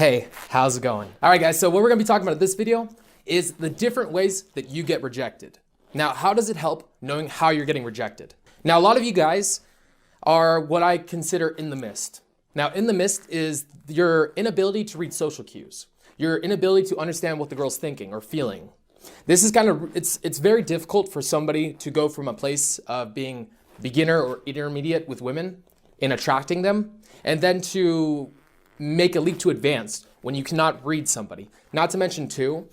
Hey, how's it going? All right, guys, so what we're gonna be talking about in this video is the different ways that you get rejected. Now, how does it help knowing how you're getting rejected? Now, a lot of you guys are what I consider in the mist. Now, in the mist is your inability to read social cues, your inability to understand what the girl's thinking or feeling. This is it's very difficult for somebody to go from a place of being beginner or intermediate with women in attracting them, and then to make a leap to advanced when you cannot read somebody. Not to mention too,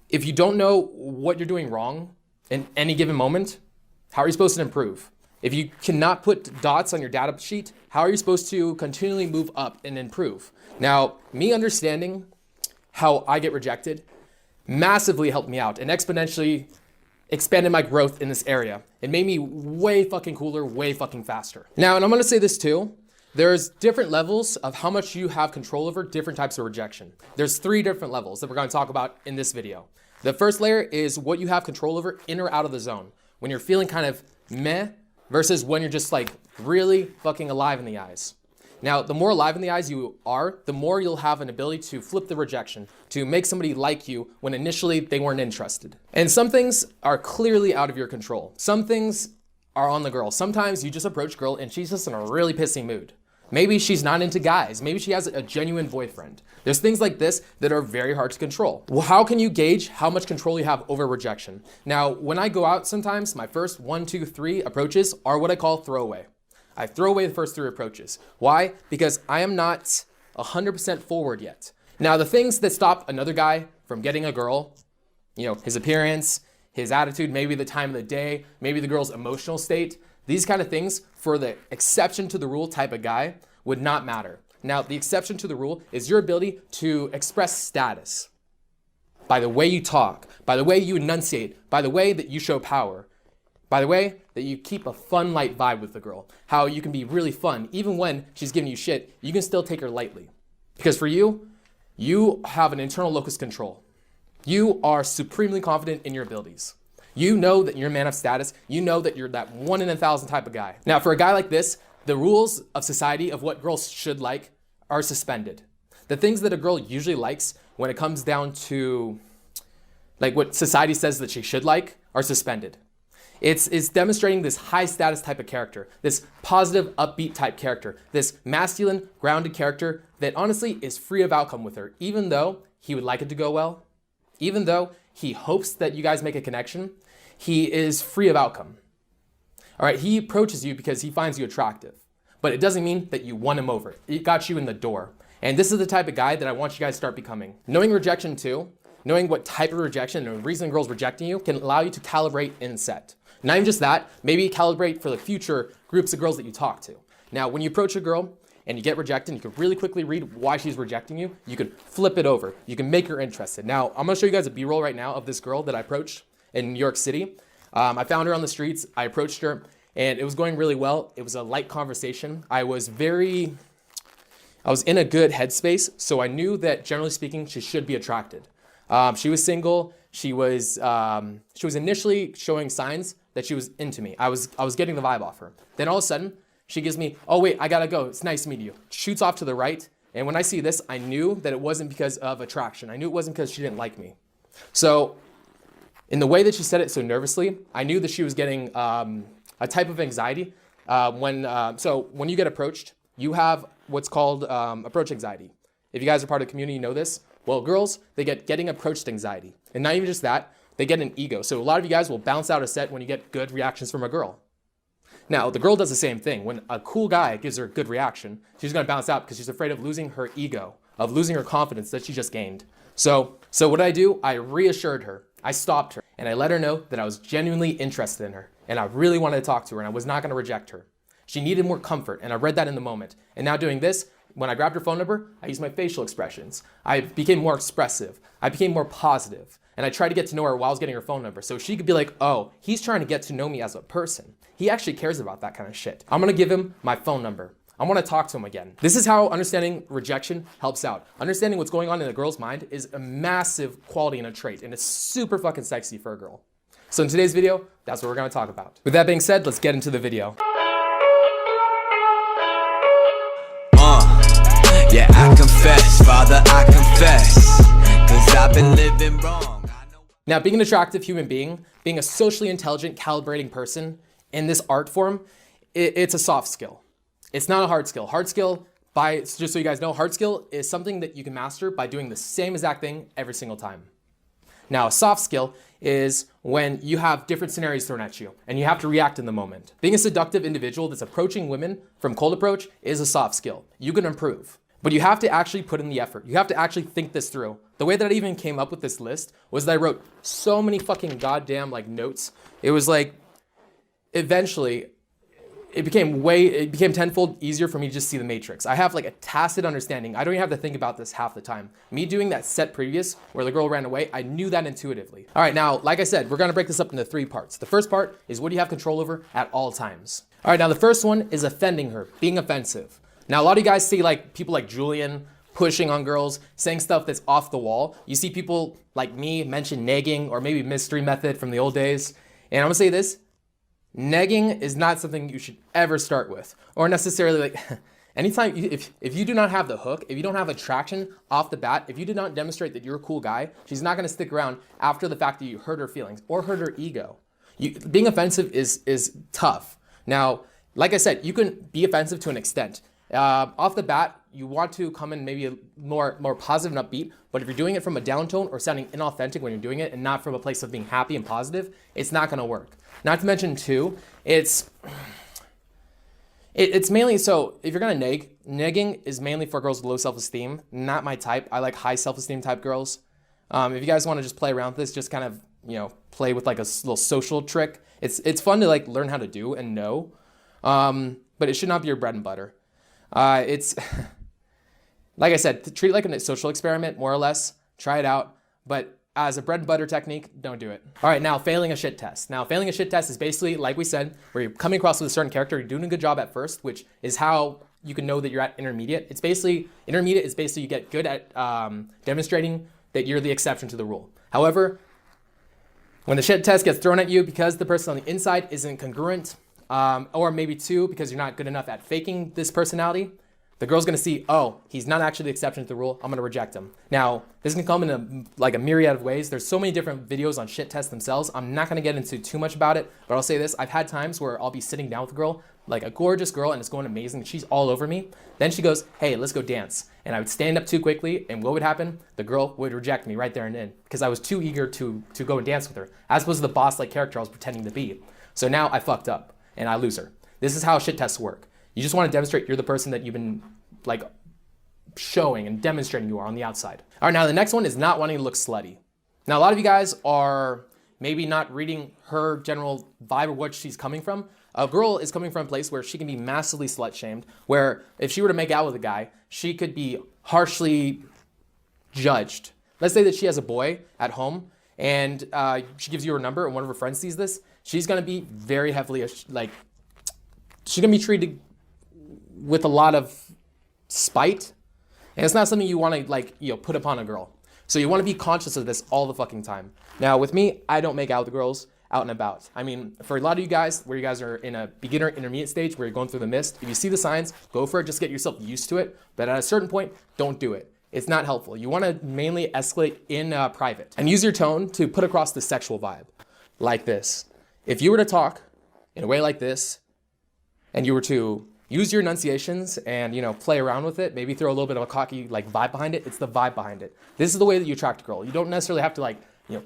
if you don't know what you're doing wrong in any given moment, how are you supposed to improve? If you cannot put dots on your data sheet, how are you supposed to continually move up and improve? Now, me understanding how I get rejected massively helped me out and exponentially expanded my growth in this area. It made me way fucking cooler, way fucking faster. Now, and I'm gonna say this too, there's different levels of how much you have control over different types of rejection. There's 3 different levels that we're gonna talk about in this video. The first layer is what you have control over in or out of the zone. When you're feeling kind of meh versus when you're just like really fucking alive in the eyes. Now, the more alive in the eyes you are, the more you'll have an ability to flip the rejection, to make somebody like you when initially they weren't interested. And some things are clearly out of your control. Some things are on the girl. Sometimes you just approach a girl and she's just in a really pissy mood. Maybe she's not into guys. Maybe she has a genuine boyfriend. There's things like this that are very hard to control. Well, how can you gauge how much control you have over rejection? Now, when I go out sometimes, my first 1, 2, 3 approaches are what I call throwaway. I throw away the first 3 approaches. Why? Because I am not 100% forward yet. Now, the things that stop another guy from getting a girl, you know, his appearance, his attitude, maybe the time of the day, maybe the girl's emotional state, these kind of things for the exception to the rule type of guy would not matter. Now, the exception to the rule is your ability to express status by the way you talk, by the way you enunciate, by the way that you show power, by the way that you keep a fun, light vibe with the girl, how you can be really fun. Even when she's giving you shit, you can still take her lightly. Because for you, you have an internal locus control. You are supremely confident in your abilities. You know that you're a man of status. You know that you're that 1 in 1,000 type of guy. Now, for a guy like this, the rules of society of what girls should like are suspended. The things that a girl usually likes when it comes down to like what society says that she should like are suspended. It's demonstrating this high status type of character, this positive, upbeat type character, this masculine, grounded character that honestly is free of outcome with her, even though he would like it to go well, even though he hopes that you guys make a connection, he is free of outcome. All right, he approaches you because he finds you attractive, but it doesn't mean that you won him over. It got you in the door. And this is the type of guy that I want you guys to start becoming. Knowing rejection too, knowing what type of rejection and the reason girls rejecting you can allow you to calibrate in set. Not even just that, maybe calibrate for the future groups of girls that you talk to. Now, when you approach a girl and you get rejected, you can really quickly read why she's rejecting you. You can flip it over. You can make her interested. Now, I'm gonna show you guys a B-roll right now of this girl that I approached in New York City. I found her on the streets. I approached her and it was going really well. It was a light conversation. I was in a good headspace, so I knew that generally speaking, she should be attracted. She was single. She was initially showing signs that she was into me. I was getting the vibe off her. Then all of a sudden, she gives me, oh wait, I gotta go. It's nice meeting you. Shoots off to the right. And when I see this, I knew that it wasn't because of attraction. I knew it wasn't because she didn't like me. So in the way that she said it so nervously, I knew that she was getting a type of anxiety. So when you get approached, you have what's called approach anxiety. If you guys are part of the community, you know this. Well, girls, they get getting approached anxiety. And not even just that, they get an ego. So a lot of you guys will bounce out a set when you get good reactions from a girl. Now, the girl does the same thing. When a cool guy gives her a good reaction, she's gonna bounce out because she's afraid of losing her ego, of losing her confidence that she just gained. So what did I do? I reassured her. I stopped her and I let her know that I was genuinely interested in her and I really wanted to talk to her and I was not gonna reject her. She needed more comfort and I read that in the moment. And now doing this, when I grabbed her phone number, I used my facial expressions. I became more expressive. I became more positive. And I tried to get to know her while I was getting her phone number. So she could be like, oh, he's trying to get to know me as a person. He actually cares about that kind of shit. I'm gonna give him my phone number. I wanna talk to him again. This is how understanding rejection helps out. Understanding what's going on in a girl's mind is a massive quality and a trait, and it's super fucking sexy for a girl. So in today's video, that's what we're gonna talk about. With that being said, let's get into the video. Yeah, I can confess, Father, I confess, 'cause I've been living wrong. Now, being an attractive human being, being a socially intelligent, calibrating person in this art form, it's a soft skill. It's not a hard skill. Hard skill, just so you guys know, hard skill is something that you can master by doing the same exact thing every single time. Now, a soft skill is when you have different scenarios thrown at you and you have to react in the moment. Being a seductive individual that's approaching women from cold approach is a soft skill. You can improve, but you have to actually put in the effort. You have to actually think this through. The way that I even came up with this list was that I wrote so many fucking goddamn notes. It was eventually it became tenfold easier for me to just see the matrix. I have a tacit understanding. I don't even have to think about this half the time. Me doing that set previous where the girl ran away, I knew that intuitively. All right, now, like I said, we're gonna break this up into 3 parts. The first part is what do you have control over at all times. All right, now the first one is offending her, being offensive. Now, a lot of you guys see people like Julian pushing on girls, saying stuff that's off the wall. You see people like me mention negging or maybe mystery method from the old days. And I'm gonna say this, negging is not something you should ever start with, or necessarily anytime, if you do not have the hook, if you don't have attraction off the bat, if you did not demonstrate that you're a cool guy, she's not gonna stick around after the fact that you hurt her feelings or hurt her ego. Being offensive is tough. Now, like I said, you can be offensive to an extent. Off the bat, you want to come in maybe a more positive and upbeat, but if you're doing it from a down tone or sounding inauthentic when you're doing it and not from a place of being happy and positive, it's not gonna work. Not to mention too, it's mainly, so if you're gonna negging is mainly for girls with low self-esteem, not my type. I like high self-esteem type girls. If you guys wanna just play around with this, just kind of, play with a little social trick. It's fun to learn how to do and know, but it should not be your bread and butter. It's, like I said, treat it like a social experiment, more or less. Try it out, but as a bread and butter technique, don't do it. All right, now failing a shit test. Now, failing a shit test is basically, like we said, where you're coming across with a certain character, you're doing a good job at first, which is how you can know that you're at intermediate. Intermediate is basically you get good at demonstrating that you're the exception to the rule. However, when the shit test gets thrown at you because the person on the inside isn't congruent, or maybe 2, because you're not good enough at faking this personality, the girl's gonna see, oh, he's not actually the exception to the rule, I'm gonna reject him. Now, this can come in a myriad of ways. There's so many different videos on shit tests themselves. I'm not gonna get into too much about it, but I'll say this, I've had times where I'll be sitting down with a girl, a gorgeous girl, and it's going amazing, she's all over me. Then she goes, hey, let's go dance. And I would stand up too quickly, and what would happen? The girl would reject me right there and then, because I was too eager to go and dance with her, as opposed to the boss-like character I was pretending to be. So now I fucked up, and I lose her. This is how shit tests work. You just want to demonstrate you're the person that you've been showing and demonstrating you are on the outside. All right, now the next one is not wanting to look slutty. Now, a lot of you guys are maybe not reading her general vibe or what she's coming from. A girl is coming from a place where she can be massively slut-shamed, where if she were to make out with a guy, she could be harshly judged. Let's say that she has a boy at home and she gives you her number and one of her friends sees this, she's gonna be very heavily, she's gonna be treated with a lot of spite, and it's not something you want to put upon a girl. So you want to be conscious of this all the fucking time. Now with me, I don't make out with girls out and about. I mean, for a lot of you guys, where you guys are in a beginner intermediate stage where you're going through the mist, if you see the signs, go for it, just get yourself used to it. But at a certain point, don't do it. It's not helpful. You want to mainly escalate in private and use your tone to put across the sexual vibe like this. If you were to talk in a way like this, and you were to use your enunciations and, play around with it, maybe throw a little bit of a cocky vibe behind it. It's the vibe behind it. This is the way that you attract a girl. You don't necessarily have to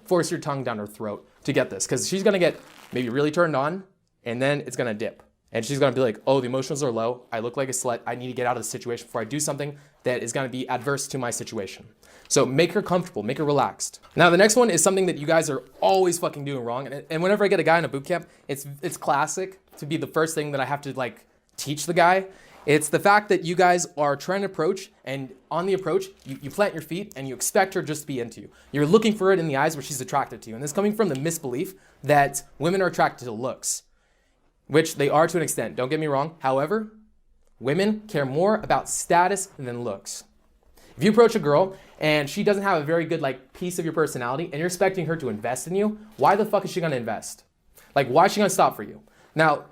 force your tongue down her throat to get this, because she's gonna get maybe really turned on and then it's gonna dip. And she's gonna be like, oh, the emotions are low. I look like a slut. I need to get out of the situation before I do something that is gonna be adverse to my situation. So make her comfortable, make her relaxed. Now the next one is something that you guys are always fucking doing wrong. And whenever I get a guy in a boot camp, it's classic to be the first thing that I have to teach the guy. It's the fact that you guys are trying to approach, and on the approach, you plant your feet and you expect her just to be into you. You're looking for it in the eyes where she's attracted to you. And this is coming from the misbelief that women are attracted to looks, which they are to an extent, don't get me wrong. However, women care more about status than looks. If you approach a girl and she doesn't have a very good piece of your personality and you're expecting her to invest in you, why the fuck is she gonna invest? Why is she gonna stop for you? Now,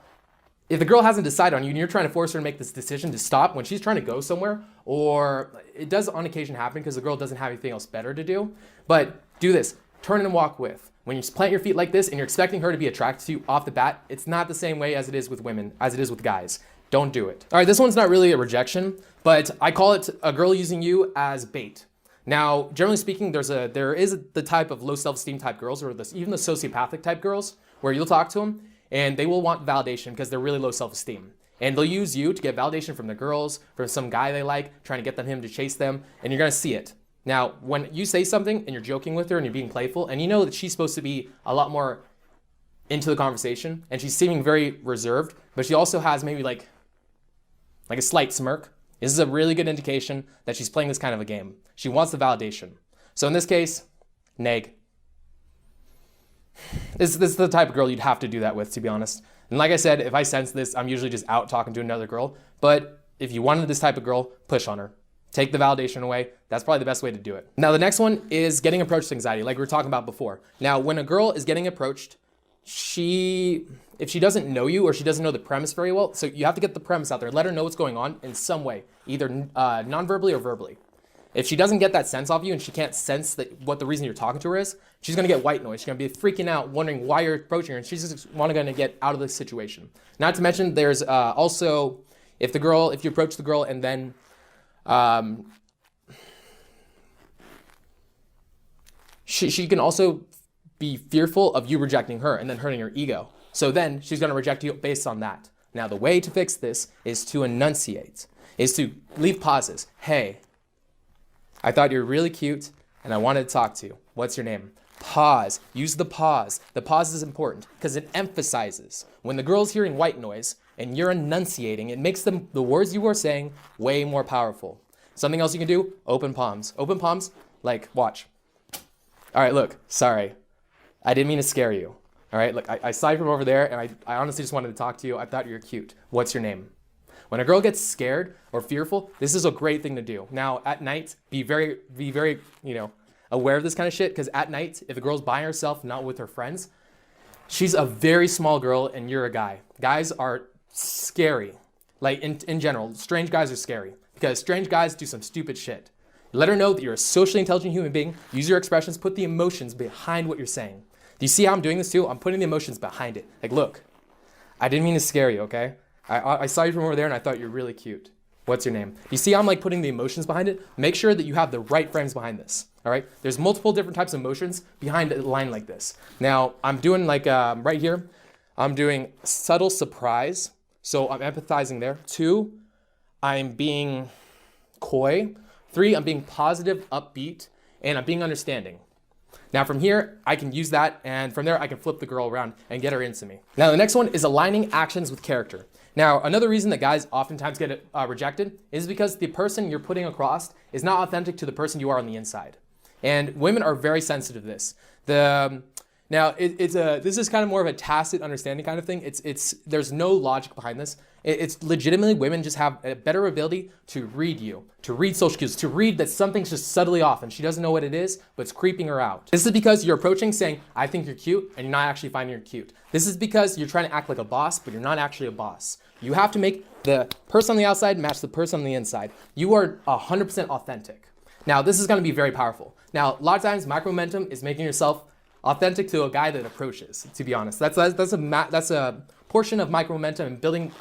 if the girl hasn't decided on you and you're trying to force her to make this decision to stop when she's trying to go somewhere, or it does on occasion happen because the girl doesn't have anything else better to do. But do this, turn and walk with. When you plant your feet like this and you're expecting her to be attracted to you off the bat, it's not the same way as it is with women, as it is with guys. Don't do it. All right, this one's not really a rejection, but I call it a girl using you as bait. Now, generally speaking, there is the type of low self-esteem type girls, or even the sociopathic type girls, where you'll talk to them and they will want validation because they're really low self-esteem. And they'll use you to get validation from the girls, from some guy they like, trying to get him to chase them, and you're gonna see it. Now, when you say something and you're joking with her and you're being playful, and you know that she's supposed to be a lot more into the conversation, and she's seeming very reserved, but she also has maybe like a slight smirk, this is a really good indication that she's playing this kind of a game. She wants the validation. So in this case, neg. This is the type of girl you'd have to do that with, to be honest. And like I said, if I sense this, I'm usually just out talking to another girl. But if you wanted this type of girl, push on her. Take the validation away. That's probably the best way to do it. Now, the next one is getting approached anxiety, like we were talking about before. Now, when a girl is getting approached, if she doesn't know you or she doesn't know the premise very well, so you have to get the premise out there. Let her know what's going on in some way, either non-verbally or verbally. If she doesn't get that sense off you and she can't sense what the reason you're talking to her is, she's gonna get white noise. She's gonna be freaking out, wondering why you're approaching her, and she's just gonna get out of the situation. Not to mention, there's also, if you approach the girl and then she can also be fearful of you rejecting her and then hurting her ego. So then she's gonna reject you based on that. Now, the way to fix this is to enunciate, is to leave pauses. Hey, I thought you were really cute and I wanted to talk to you. What's your name? Pause. Use the pause. The pause is important because it emphasizes. When the girl's hearing white noise and you're enunciating, it makes the words you are saying way more powerful. Something else you can do, open palms. Open palms, like, watch. All right, look, sorry. I didn't mean to scare you. All right, look, I saw you from over there and I honestly just wanted to talk to you. I thought you were cute. What's your name? When a girl gets scared or fearful, this is a great thing to do. Now, at night, be very, aware of this kind of shit, because at night, if a girl's by herself, not with her friends, she's a very small girl and you're a guy. Guys are scary. Like, in general, strange guys are scary because strange guys do some stupid shit. Let her know that you're a socially intelligent human being. Use your expressions, put the emotions behind what you're saying. Do you see how I'm doing this too? I'm putting the emotions behind it. Like, look, I didn't mean to scare you, okay? I saw you from over there and I thought you're really cute. What's your name? You see how I'm like putting the emotions behind it? Make sure that you have the right frames behind this, all right? There's multiple different types of emotions behind a line like this. Now, I'm doing like, right here, I'm doing subtle surprise. So I'm empathizing there. 2, I'm being coy. 3, I'm being positive, upbeat, and I'm being understanding. Now from here, I can use that, and from there, I can flip the girl around and get her into me. Now the next one is aligning actions with character. Now, another reason that guys oftentimes get rejected is because the person you're putting across is not authentic to the person you are on the inside. And women are very sensitive to this. This is kind of more of a tacit understanding kind of thing. There's no logic behind this. It's legitimately women just have a better ability to read you, to read social cues, to read that something's just subtly off and she doesn't know what it is, but it's creeping her out. This is because you're approaching saying, I think you're cute, and you're not actually finding her cute. This is because you're trying to act like a boss, but you're not actually a boss. You have to make the person on the outside match the person on the inside. You are 100% authentic. Now, this is gonna be very powerful. Now, a lot of times, micromomentum is making yourself authentic to a guy that approaches, to be honest. That's a portion of micromomentum and building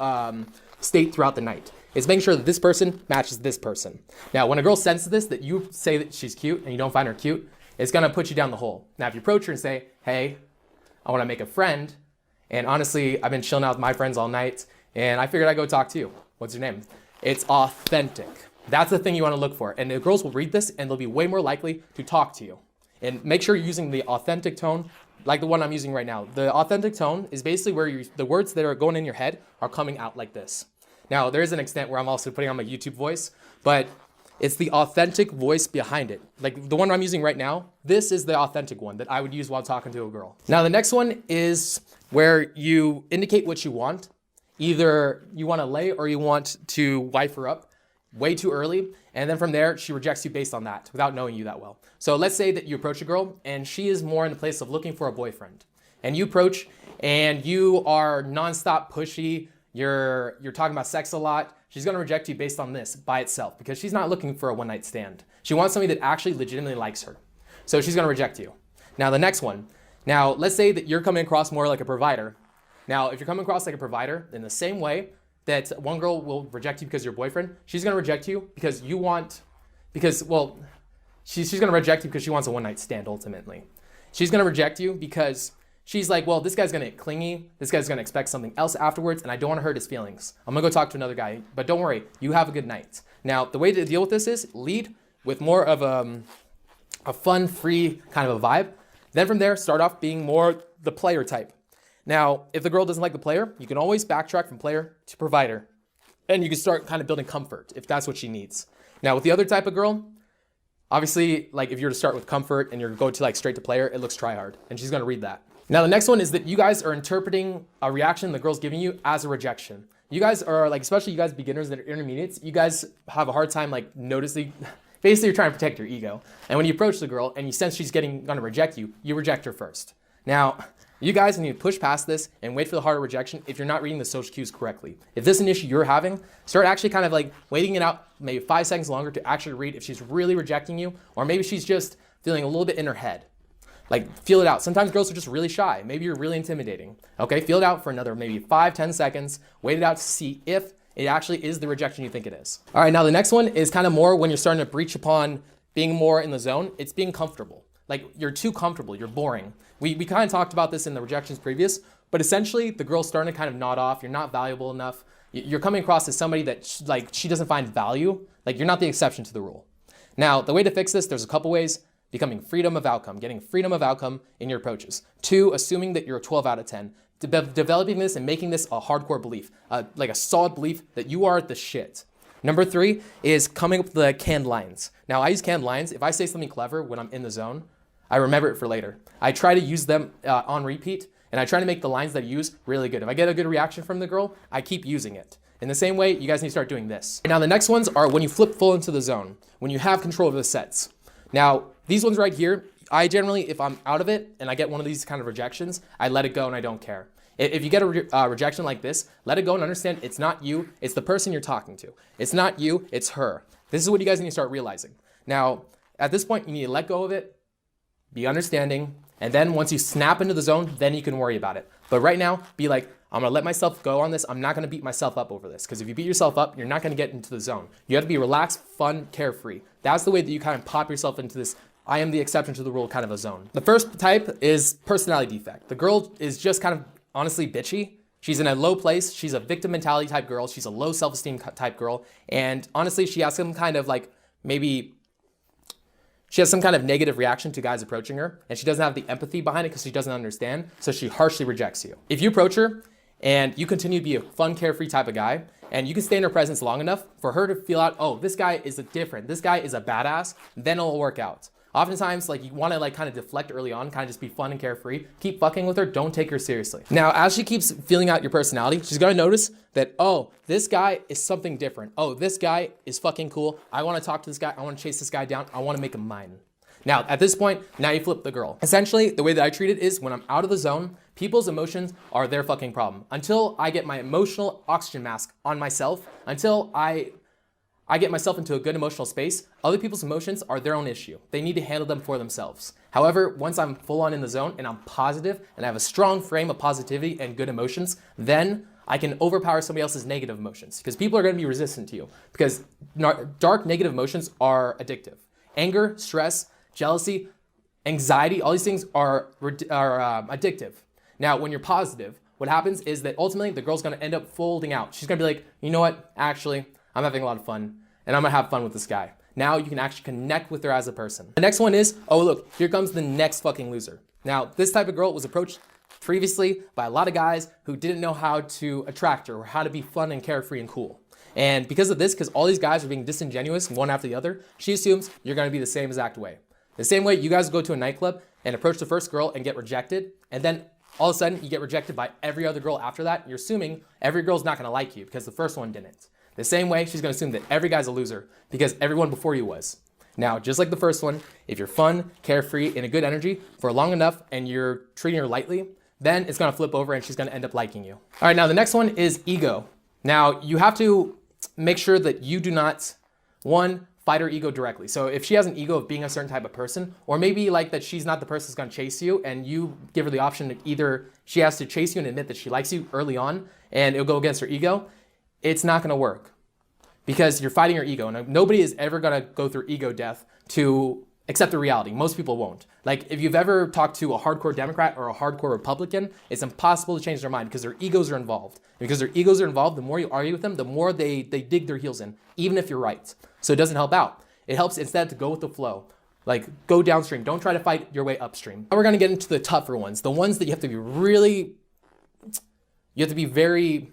state throughout the night. It's making sure that this person matches this person. Now, when a girl senses this, that you say that she's cute and you don't find her cute, it's gonna put you down the hole. Now, if you approach her and say, hey, I wanna make a friend, and honestly, I've been chilling out with my friends all night, and I figured I'd go talk to you. What's your name? It's authentic. That's the thing you wanna look for. And the girls will read this and they'll be way more likely to talk to you. And make sure you're using the authentic tone, like the one I'm using right now. The authentic tone is basically where the words that are going in your head are coming out like this. Now, there is an extent where I'm also putting on my YouTube voice, but it's the authentic voice behind it. Like the one I'm using right now, this is the authentic one that I would use while talking to a girl. Now, the next one is where you indicate what you want. Either you want to lay or you want to wife her up way too early, and then from there, she rejects you based on that without knowing you that well. So let's say that you approach a girl and she is more in the place of looking for a boyfriend. And you approach and you are nonstop pushy, you're talking about sex a lot, she's gonna reject you based on this by itself because she's not looking for a one-night stand. She wants somebody that actually legitimately likes her. So she's gonna reject you. Now the next one. Now let's say that you're coming across more like a provider. Now if you're coming across like a provider in the same way that one girl will reject you because you're your boyfriend, she's gonna reject you because she's gonna reject you because she wants a one-night stand ultimately. She's gonna reject you because she's like, well, this guy's gonna get clingy, this guy's gonna expect something else afterwards, and I don't wanna hurt his feelings. I'm gonna go talk to another guy, but don't worry, you have a good night. Now, the way to deal with this is lead with more of a fun, free kind of a vibe. Then from there, start off being more the player type. Now, if the girl doesn't like the player, you can always backtrack from player to provider. And you can start kind of building comfort if that's what she needs. Now, with the other type of girl, obviously, like if you're to start with comfort and you're go to like straight to player, it looks try hard, and she's gonna read that. Now, the next one is that you guys are interpreting a reaction the girl's giving you as a rejection. You guys are like, especially you guys beginners that are intermediates, you guys have a hard time like noticing, basically you're trying to protect your ego. And when you approach the girl and you sense she's gonna reject you, you reject her first. Now, you guys need to push past this and wait for the harder rejection if you're not reading the social cues correctly. If this is an issue you're having, start actually kind of like waiting it out maybe 5 seconds longer to actually read if she's really rejecting you, or maybe she's just feeling a little bit in her head. Like, feel it out. Sometimes girls are just really shy. Maybe you're really intimidating. Okay, feel it out for another maybe 5-10 seconds. Wait it out to see if it actually is the rejection you think it is. All right, now the next one is kind of more when you're starting to breach upon being more in the zone. It's being comfortable. Like, you're too comfortable, you're boring. We kind of talked about this in the rejections previous, but essentially the girl's starting to kind of nod off. You're not valuable enough. You're coming across as somebody that she doesn't find value. Like, you're not the exception to the rule. Now, the way to fix this, there's a couple ways. Becoming freedom of outcome, getting freedom of outcome in your approaches. 2, assuming that you're a 12 out of 10. Developing this and making this a hardcore belief, like a solid belief that you are the shit. Number 3 is coming up with the canned lines. Now, I use canned lines. If I say something clever when I'm in the zone, I remember it for later. I try to use them on repeat, and I try to make the lines that I use really good. If I get a good reaction from the girl, I keep using it. In the same way, you guys need to start doing this. Now, the next ones are when you flip full into the zone, when you have control of the sets. Now, these ones right here, I generally, if I'm out of it and I get one of these kind of rejections, I let it go and I don't care. If you get a rejection like this, let it go and understand it's not you, it's the person you're talking to. It's not you, it's her. This is what you guys need to start realizing. Now, at this point, you need to let go of it, be understanding, and then once you snap into the zone, then you can worry about it. But right now, be like, I'm gonna let myself go on this. I'm not gonna beat myself up over this. Because if you beat yourself up, you're not gonna get into the zone. You have to be relaxed, fun, carefree. That's the way that you kind of pop yourself into this I am the exception to the rule kind of a zone. The first type is personality defect. The girl is just kind of honestly bitchy. She's in a low place. She's a victim mentality type girl. She's a low self-esteem type girl. And honestly, she has some kind of like, maybe she has some kind of negative reaction to guys approaching her, and she doesn't have the empathy behind it because she doesn't understand, so she harshly rejects you. If you approach her and you continue to be a fun, carefree type of guy, and you can stay in her presence long enough for her to feel out, oh, this guy is different, this guy is a badass, then it'll work out. Oftentimes, like, you want to like kind of deflect early on, kind of just be fun and carefree. Keep fucking with her, don't take her seriously. Now, as she keeps feeling out your personality, she's gonna notice that, oh, this guy is something different. Oh, this guy is fucking cool. I want to talk to this guy. I want to chase this guy down. I want to make him mine. Now, at this point, now you flip the girl. Essentially, the way that I treat it is when I'm out of the zone, people's emotions are their fucking problem. Until I get my emotional oxygen mask on myself, until I get myself into a good emotional space, other people's emotions are their own issue. They need to handle them for themselves. However, once I'm full on in the zone and I'm positive and I have a strong frame of positivity and good emotions, then I can overpower somebody else's negative emotions, because people are going to be resistant to you, because dark negative emotions are addictive. Anger, stress, jealousy, anxiety, all these things are addictive. Now, when you're positive, what happens is that ultimately the girl's going to end up folding out. She's going to be like, you know what, actually, I'm having a lot of fun, and I'm gonna have fun with this guy. Now you can actually connect with her as a person. The next one is, oh look, here comes the next fucking loser. Now, this type of girl was approached previously by a lot of guys who didn't know how to attract her or how to be fun and carefree and cool. And because of this, because all these guys are being disingenuous one after the other, she assumes you're gonna be the same exact way. The same way you guys go to a nightclub and approach the first girl and get rejected, and then all of a sudden you get rejected by every other girl after that, you're assuming every girl's not gonna like you because the first one didn't. The same way, she's gonna assume that every guy's a loser because everyone before you was. Now, just like the first one, if you're fun, carefree, and a good energy for long enough and you're treating her lightly, then it's gonna flip over and she's gonna end up liking you. All right, now the next one is ego. Now, you have to make sure that you do not, one, fight her ego directly. So if she has an ego of being a certain type of person, or maybe like that she's not the person that's gonna chase you, and you give her the option to either she has to chase you and admit that she likes you early on, and it'll go against her ego, it's not gonna work. Because you're fighting your ego, and nobody is ever gonna go through ego death to accept the reality. Most people won't. Like if you've ever talked to a hardcore Democrat or a hardcore Republican, it's impossible to change their mind because their egos are involved. And because their egos are involved, the more you argue with them, the more they dig their heels in, even if you're right. So it doesn't help out. It helps instead to go with the flow. Like go downstream, don't try to fight your way upstream. Now we're gonna get into the tougher ones, the ones that you have to be very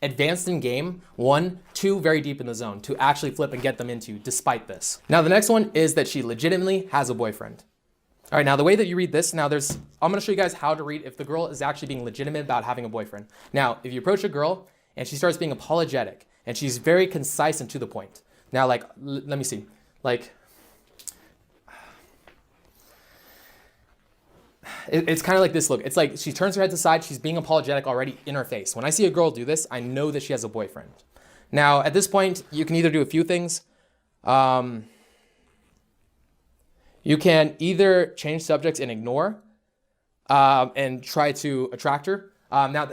advanced in game, 1, 2, very deep in the zone to actually flip and get them into you despite this. Now the next one is that she legitimately has a boyfriend. All right, now the way that you read this, I'm gonna show you guys how to read if the girl is actually being legitimate about having a boyfriend. Now, if you approach a girl and she starts being apologetic and she's very concise and to the point. Now, like, let me see, like, it's kind of like this look. It's like she turns her head to the side. She's being apologetic already in her face. When I see a girl do this, I know that she has a boyfriend. Now, at this point, you can either do a few things. You can either change subjects and ignore and try to attract her. Now,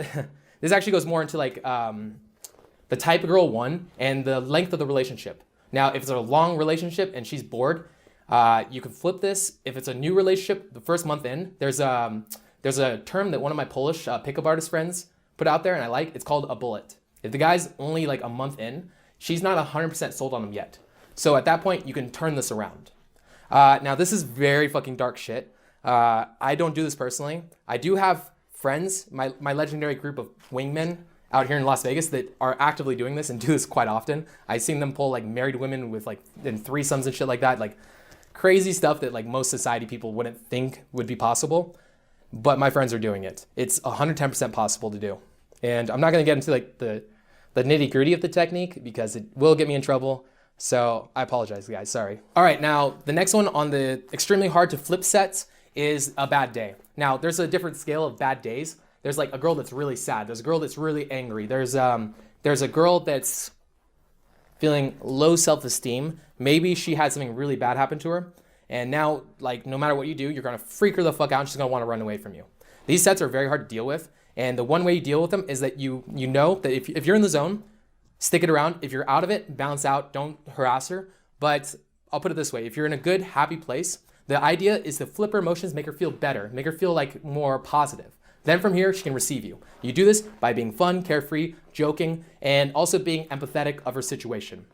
this actually goes more into like the type of girl, 1, and the length of the relationship. Now, if it's a long relationship and she's bored, you can flip this. If it's a new relationship, the first month in, there's a term that one of my Polish pickup artist friends put out there and I like, it's called a bullet. If the guy's only like a month in, she's not 100% sold on him yet. So at that point, you can turn this around. Now this is very fucking dark shit. I don't do this personally. I do have friends, my legendary group of wingmen out here in Las Vegas that are actively doing this and do this quite often. I've seen them pull like married women with like threesomes and shit like that. Like, crazy stuff that like most society people wouldn't think would be possible, but my friends are doing it. It's 110% possible to do. And I'm not gonna get into like the nitty gritty of the technique because it will get me in trouble. So I apologize, guys, sorry. All right, now the next one on the extremely hard to flip sets is a bad day. Now there's a different scale of bad days. There's like a girl that's really sad. There's a girl that's really angry. There's a girl that's feeling low self-esteem. Maybe she had something really bad happen to her. And now, like, no matter what you do, you're gonna freak her the fuck out and she's gonna wanna run away from you. These sets are very hard to deal with. And the one way you deal with them is that you know that if you're in the zone, stick it around. If you're out of it, bounce out, don't harass her. But I'll put it this way, if you're in a good, happy place, the idea is to flip her emotions, make her feel better, make her feel like more positive. Then from here, she can receive you. You do this by being fun, carefree, joking, and also being empathetic of her situation.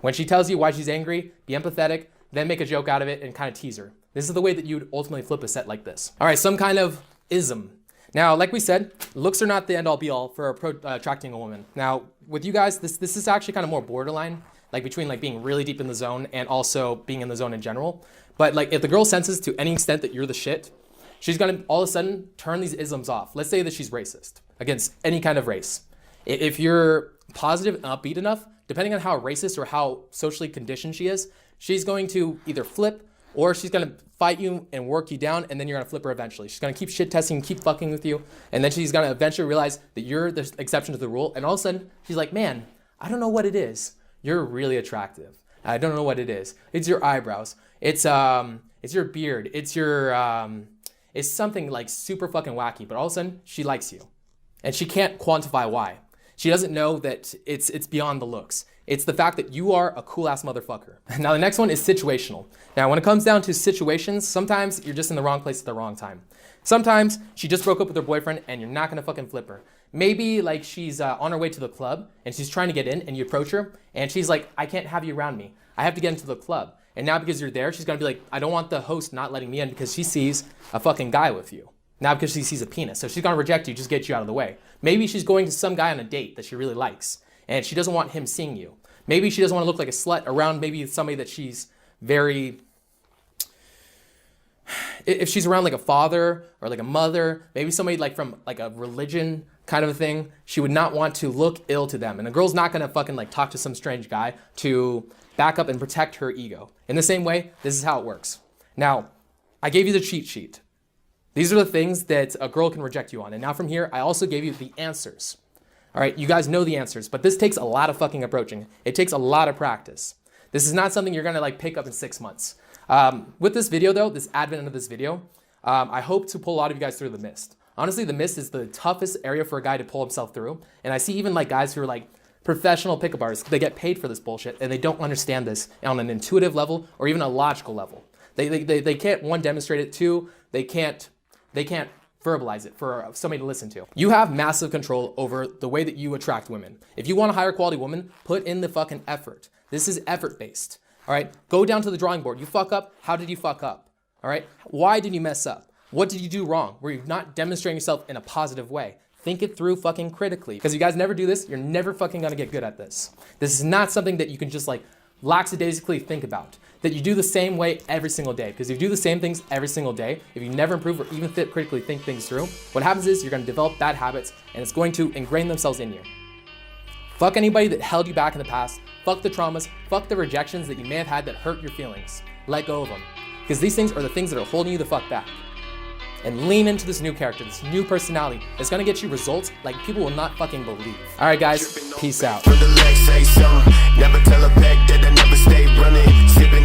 When she tells you why she's angry, be empathetic, then make a joke out of it and kind of tease her. This is the way that you'd ultimately flip a set like this. All right, some kind of ism. Now, like we said, looks are not the end all be all for attracting a woman. Now, with you guys, this is actually kind of more borderline, like between like being really deep in the zone and also being in the zone in general. But like if the girl senses to any extent that you're the shit, she's gonna all of a sudden turn these isms off. Let's say that she's racist against any kind of race. If you're positive and upbeat enough, depending on how racist or how socially conditioned she is, she's going to either flip or she's gonna fight you and work you down, and then you're gonna flip her eventually. She's gonna keep shit testing, keep fucking with you, and then she's gonna eventually realize that you're the exception to the rule, and all of a sudden, she's like, man, I don't know what it is. You're really attractive. I don't know what it is. It's your eyebrows. It's your beard. It's something like super fucking wacky, but all of a sudden, she likes you. And she can't quantify why. She doesn't know that it's beyond the looks. It's the fact that you are a cool ass motherfucker. Now the next one is situational. Now when it comes down to situations, sometimes you're just in the wrong place at the wrong time. Sometimes she just broke up with her boyfriend and you're not gonna fucking flip her. Maybe like she's on her way to the club and she's trying to get in and you approach her and she's like, I can't have you around me. I have to get into the club. And now because you're there, she's gonna be like, I don't want the host not letting me in because she sees a fucking guy with you. Not because she sees a penis. So she's gonna reject you, just get you out of the way. Maybe she's going to some guy on a date that she really likes and she doesn't want him seeing you. Maybe she doesn't want to look like a slut around maybe somebody that she's very, if she's around like a father or like a mother, maybe somebody like from like a religion kind of a thing, she would not want to look ill to them. And a girl's not gonna fucking like talk to some strange guy to back up and protect her ego. In the same way, this is how it works. Now, I gave you the cheat sheet. These are the things that a girl can reject you on. And now from here, I also gave you the answers. All right, you guys know the answers, but this takes a lot of fucking approaching. It takes a lot of practice. This is not something you're gonna like pick up in 6 months. With this video though, this advent of this video, I hope to pull a lot of you guys through the mist. Honestly, the mist is the toughest area for a guy to pull himself through. And I see even like guys who are like professional pickup artists, they get paid for this bullshit and they don't understand this on an intuitive level or even a logical level. They can't, one, demonstrate it, two, they can't verbalize it for somebody to listen to. You have massive control over the way that you attract women. If you want a higher quality woman, put in the fucking effort. This is effort based. All right, go down to the drawing board. You fuck up, how did you fuck up? All right, why did you mess up? What did you do wrong? Were you not demonstrating yourself in a positive way? Think it through fucking critically. Because you guys never do this, you're never fucking gonna get good at this. This is not something that you can just like lackadaisically think about. That you do the same way every single day. Because if you do the same things every single day, if you never improve or even critically think things through, what happens is you're gonna develop bad habits and it's going to ingrain themselves in you. Fuck anybody that held you back in the past. Fuck the traumas. Fuck the rejections that you may have had that hurt your feelings. Let go of them. Because these things are the things that are holding you the fuck back. And lean into this new character, this new personality. It's gonna get you results like people will not fucking believe. All right, guys, peace out. Never tell a pack that I never stay running. Sipping